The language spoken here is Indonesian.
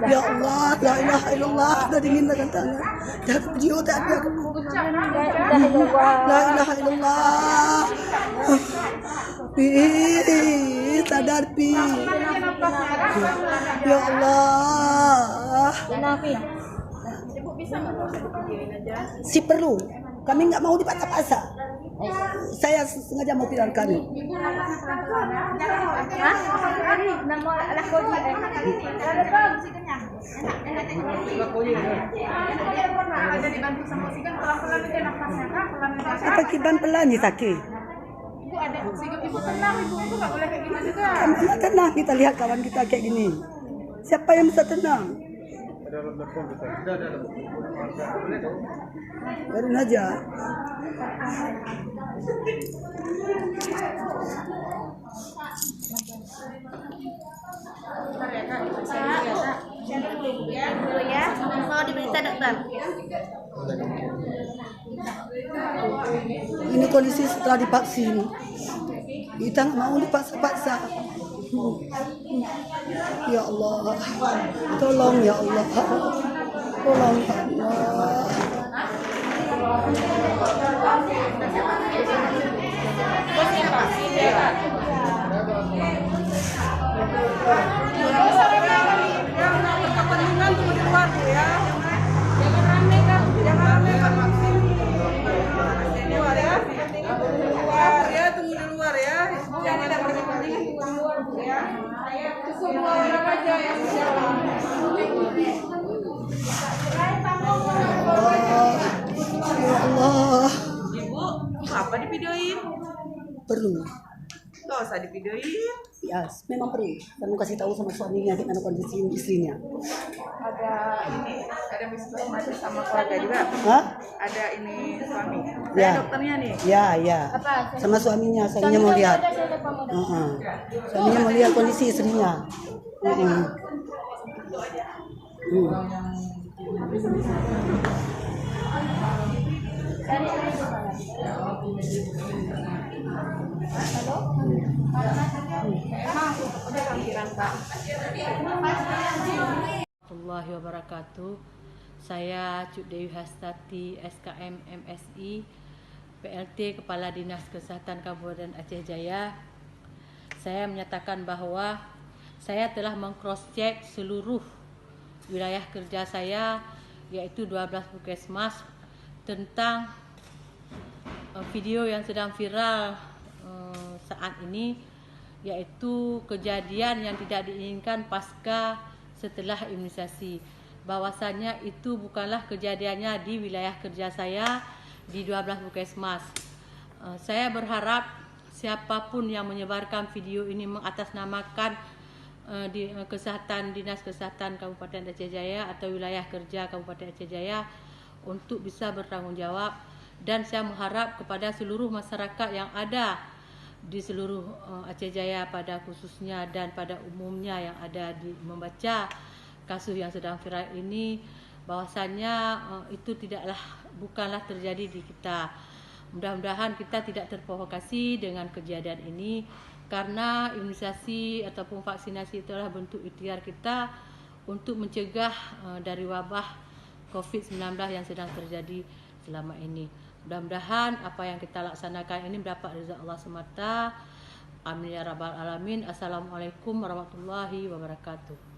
Ya Allah, la ilaha illallah. Dah dingin dah tangan. Dah video tak ada. La ilaha illallah. Sadar pi. Ya Allah. Si perlu. Kami nggak mau dipaksa-paksa. Saya sengaja mau pindah kami. Apa kiban pelan ni sakit? Ibu ada sikap ibu tenang, ibu nggak boleh kayak gini juga. Kami tenang, kita lihat kawan kita kayak gini. Siapa yang bisa tenang? Biarin aja. Mau diperiksa dokter. Ini kondisi setelah divaksin. Kita nggak mau dipaksa-paksa. Ya Allah, tolong ya Allah, tolong ya Allah. Kepentingan tunggu di luar ya. Jangan rame kan, jangan rame kan vaksin. Di luar ya, tunggu di luar ya, tunggu di luar ya. Jangan ada berkepentingan tunggu di luar ya. Cukup 2 orang aja yang jalan. Ya Allah. Ibu, apa divideoin? Perlu. Nggak usah divideoin. Ya, memang perlu. Kamu kasih tahu sama suaminya gimana kondisi istrinya. Ada bisnis sama keluarga juga. Hah? Ada ini suami. Ya. Dokternya nih. Ya. Sama suaminya mau lihat. Suaminya mau lihat kondisi istrinya. Warahmatullahi wabarakatuh. Saya Cuk Dewi Hastati, SKM MSI, PLT Kepala Dinas Kesehatan Kabupaten Aceh Jaya. Saya menyatakan bahwa saya telah meng-cross-check seluruh wilayah kerja saya, yaitu 12 puskesmas, tentang video yang sedang viral saat ini, yaitu kejadian yang tidak diinginkan pasca setelah imunisasi. Bahwasanya itu bukanlah kejadiannya di wilayah kerja saya di 12 puskesmas. Saya berharap siapapun yang menyebarkan video ini mengatasnamakan di Dinas Kesehatan Kabupaten Aceh Jaya atau wilayah kerja Kabupaten Aceh Jaya untuk bisa bertanggung jawab, dan saya mengharap kepada seluruh masyarakat yang ada di seluruh Aceh Jaya pada khususnya dan pada umumnya yang ada di membaca kasus yang sedang viral ini, bahwasanya itu bukanlah terjadi di kita. Mudah-mudahan kita tidak terprovokasi dengan kejadian ini, karena imunisasi ataupun vaksinasi itulah bentuk ikhtiar kita untuk mencegah dari wabah COVID-19 yang sedang terjadi selama ini. Mudah-mudahan apa yang kita laksanakan ini mendapat ridha Allah semata. Amin ya rabbal alamin. Assalamualaikum warahmatullahi wabarakatuh.